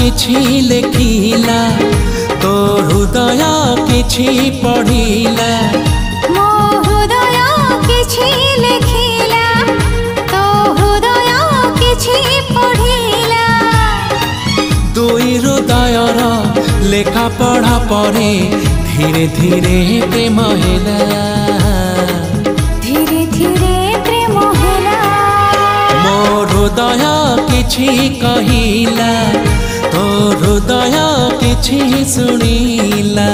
किछि लेखिला तो हृदय किछि पढ़िला मो हृदय किछि लेखिला तो हृदय किछि पढ़िला दुई हृदयर लेखा पढ़ा परे धीरे धीरे प्रेम हैला धीरे धीरे प्रेम हैला मो हृदय किछि कहिला तो हृदय किछि सुनिला।